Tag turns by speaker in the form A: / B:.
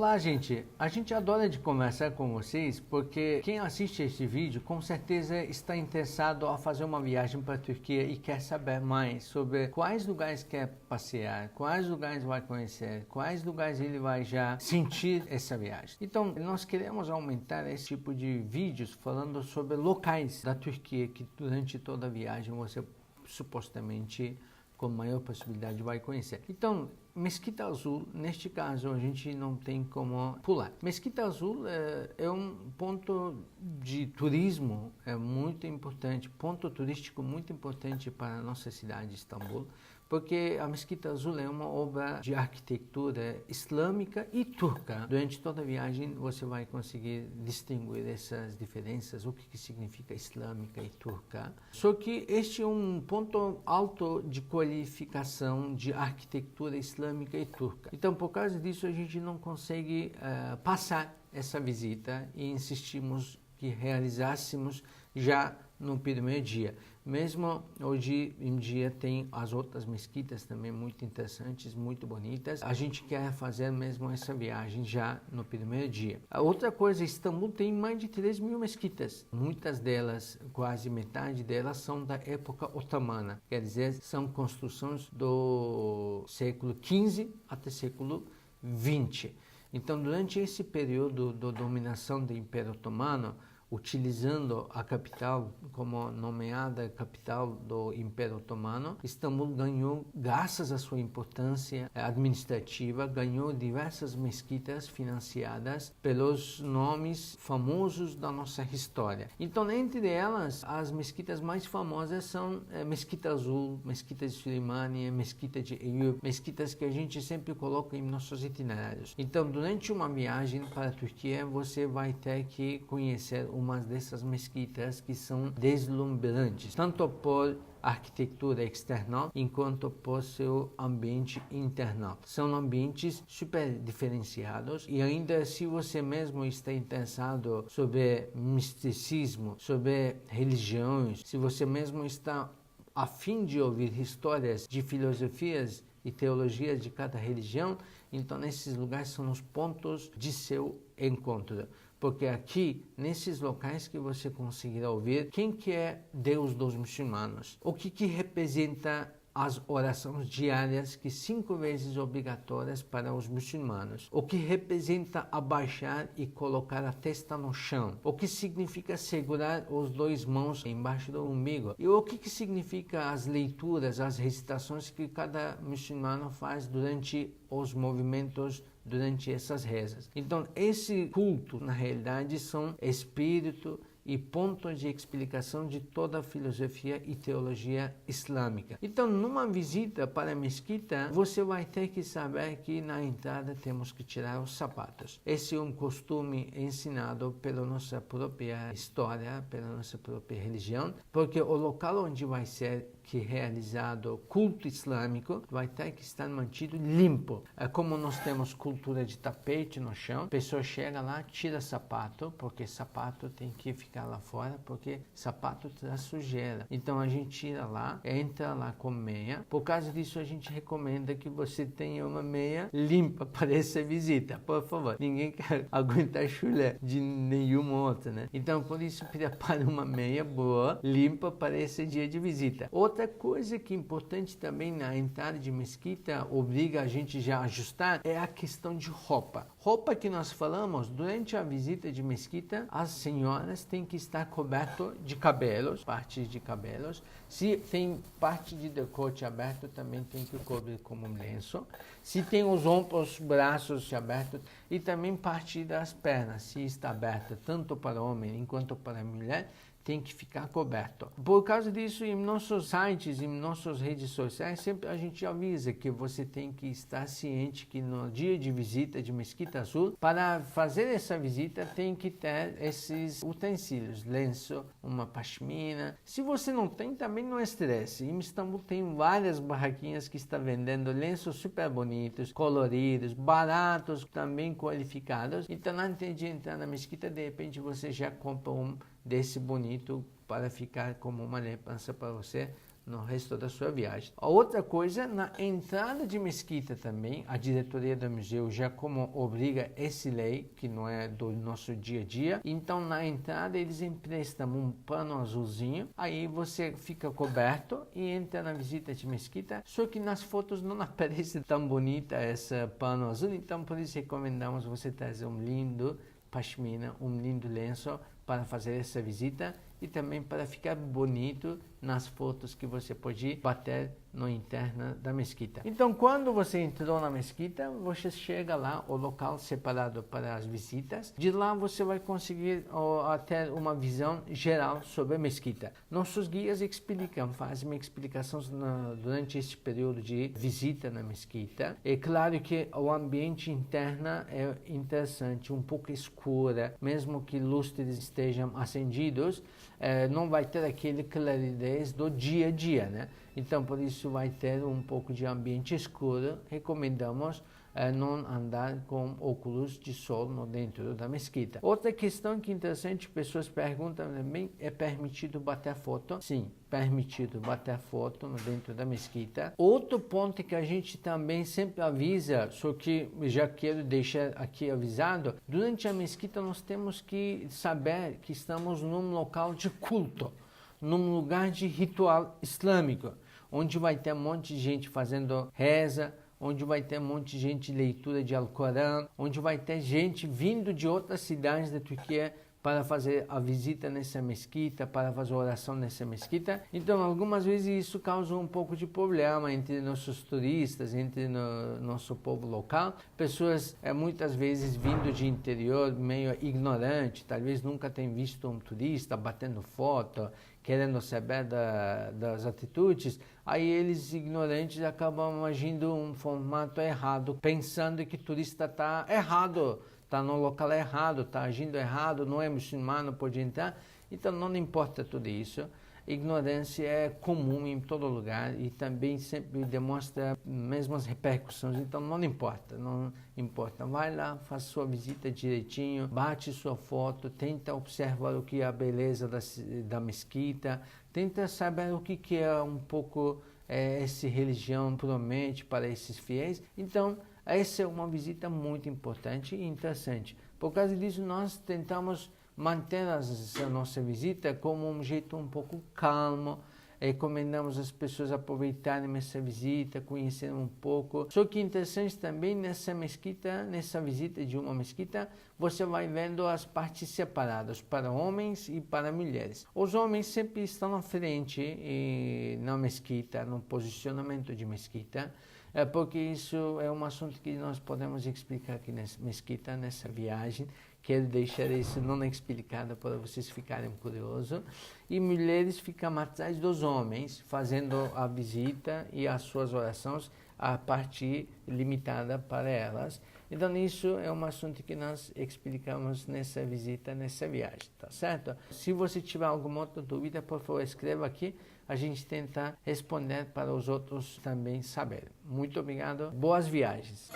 A: Olá, gente. A gente adora de conversar com vocês porque quem assiste este vídeo com certeza está interessado a fazer uma viagem para a Turquia e quer saber mais sobre quais lugares quer passear, quais lugares vai conhecer, quais lugares ele vai já sentir essa viagem. Então, nós queremos aumentar esse tipo de vídeos falando sobre locais da Turquia que durante toda a viagem você supostamente com maior possibilidade vai conhecer. Então, Mesquita Azul, neste caso, a gente não tem como pular. Mesquita Azul é um ponto de turismo muito importante, ponto turístico muito importante para a nossa cidade, Istambul, porque a Mesquita Azul é uma obra de arquitetura islâmica e turca. Durante toda a viagem você vai conseguir distinguir essas diferenças, o que significa islâmica e turca. Só que este é um ponto alto de qualificação de arquitetura islâmica e turca. Então, por causa disso, a gente não consegue passar essa visita e insistimos que realizássemos já no primeiro dia. Mesmo hoje em dia tem as outras mesquitas também muito interessantes, muito bonitas. A gente quer fazer mesmo essa viagem já no primeiro dia. A outra coisa, Istambul tem mais de 3.000 mesquitas. Muitas delas, quase metade delas, são da época otomana. Quer dizer, são construções do século XV até século XX. Então, durante esse período de dominação do Império Otomano, utilizando a capital como nomeada capital do Império Otomano, Istambul ganhou, graças à sua importância administrativa, ganhou diversas mesquitas financiadas pelos nomes famosos da nossa história. Então, entre elas, as mesquitas mais famosas são Mesquita Azul, Mesquita de Süleymaniye, Mesquita de Eyüp, mesquitas que a gente sempre coloca em nossos itinerários. Então, durante uma viagem para a Turquia, você vai ter que conhecer uma dessas mesquitas que são deslumbrantes, tanto por arquitetura externa, enquanto por seu ambiente interno. São ambientes super diferenciados e ainda se você mesmo está interessado sobre misticismo, sobre religiões, se você mesmo está a fim de ouvir histórias de filosofias e teologias de cada religião, então esses lugares são os pontos de seu encontro. Porque aqui, nesses locais que você conseguirá ouvir quem que é Deus dos muçulmanos, o que representa as orações diárias, que 5 vezes obrigatórias para os muçulmanos, o que representa abaixar e colocar a testa no chão, o que significa segurar os 2 mãos embaixo do umbigo, e o que significa as leituras, as recitações que cada muçulmano faz durante os movimentos, durante essas rezas. Então, esse culto, na realidade, são espírito e pontos de explicação de toda a filosofia e teologia islâmica. Então, numa visita para a mesquita, você vai ter que saber que na entrada temos que tirar os sapatos. Esse é um costume ensinado pela nossa própria história, pela nossa própria religião, porque o local onde vai ser realizado culto islâmico vai ter que estar mantido limpo. Como nós temos cultura de tapete no chão, a pessoa chega lá, tira sapato, porque sapato tem que ficar lá fora, porque sapato traz sujeira. Então a gente tira lá, entra lá com meia. Por causa disso a gente recomenda que você tenha uma meia limpa para essa visita. Por favor, ninguém quer aguentar chulé de nenhuma outra, né? Então por isso prepare uma meia boa, limpa para esse dia de visita. Outra coisa que é importante também na entrada de mesquita, obriga a gente já a ajustar, é a questão de roupa. Roupa que nós falamos, durante a visita de mesquita, as senhoras têm que estar cobertas de cabelos, partes de cabelos. Se tem parte de decote aberto, também tem que cobrir como um lenço. Se tem os ombros, braços abertos e também parte das pernas, se está aberta tanto para homem enquanto para mulher, tem que ficar coberto. Por causa disso, em nossos sites, em nossas redes sociais, sempre a gente avisa que você tem que estar ciente que no dia de visita de Mesquita Azul, para fazer essa visita, tem que ter esses utensílios, lenço, uma pashmina. Se você não tem, também não estresse. Em Istambul tem várias barraquinhas que estão vendendo lenços super bonitos, coloridos, baratos, também qualificados. Então, antes de entrar na mesquita, de repente você já compra um desse bonito para ficar como uma lembrança para você no resto da sua viagem. A outra coisa, na entrada de mesquita também, a diretoria do museu já como obriga essa lei, que não é do nosso dia a dia, então na entrada eles emprestam um pano azulzinho, aí você fica coberto e entra na visita de mesquita, só que nas fotos não aparece tão bonita esse pano azul, então por isso recomendamos você trazer um lindo pashmina, um lindo lenço para fazer essa visita e também para ficar bonito nas fotos que você pode bater no interno da mesquita. Então, quando você entrou na mesquita, você chega lá, o local separado para as visitas. De lá você vai conseguir ter uma visão geral sobre a mesquita. Nossos guias explicam, fazem explicações durante este período de visita na mesquita. É claro que o ambiente interno é interessante, um pouco escura, mesmo que lustres estejam acendidos, não vai ter aquele claridez do dia a dia, né? Então, por isso vai ter um pouco de ambiente escuro. Recomendamos não andar com óculos de sol no dentro da mesquita. Outra questão que é interessante, pessoas perguntam também, é permitido bater foto? Sim, permitido bater foto no dentro da mesquita. Outro ponto que a gente também sempre avisa, só que já quero deixar aqui avisado, durante a mesquita nós temos que saber que estamos num local de culto, num lugar de ritual islâmico, onde vai ter um monte de gente fazendo reza, onde vai ter um monte de gente de leitura de Alcorão, onde vai ter gente vindo de outras cidades da Turquia para fazer a visita nessa mesquita, para fazer oração nessa mesquita. Então, algumas vezes isso causa um pouco de problema entre nossos turistas, entre nosso povo local. Pessoas, muitas vezes, vindo de interior, meio ignorante, talvez nunca tenham visto um turista batendo foto, querendo saber das atitudes, aí eles, ignorantes, acabam agindo um formato errado, pensando que o turista está errado, está no local errado, está agindo errado, não é muçulmano, pode entrar. Então não importa tudo isso. Ignorância é comum em todo lugar e também sempre demonstra mesmas repercussões, então não importa. Vai lá, faz sua visita direitinho, bate sua foto, tenta observar o que é a beleza da mesquita, tenta saber o que é um pouco essa religião promete para esses fiéis. Então, essa é uma visita muito importante e interessante. Por causa disso, nós tentamos manter a nossa visita como um jeito um pouco calmo. Recomendamos as pessoas aproveitarem essa visita, conhecerem um pouco. Só que interessante também nessa mesquita, nessa visita de uma mesquita, você vai vendo as partes separadas para homens e para mulheres. Os homens sempre estão à frente na mesquita, no posicionamento de mesquita, porque isso é um assunto que nós podemos explicar aqui nessa mesquita, nessa viagem. Quero deixar isso não explicado para vocês ficarem curiosos. E mulheres ficam atrás dos homens, fazendo a visita e as suas orações, a parte limitada para elas. Então, isso é um assunto que nós explicamos nessa visita, nessa viagem, tá certo? Se você tiver alguma outra dúvida, por favor, escreva aqui. A gente tenta responder para os outros também saberem. Muito obrigado. Boas viagens.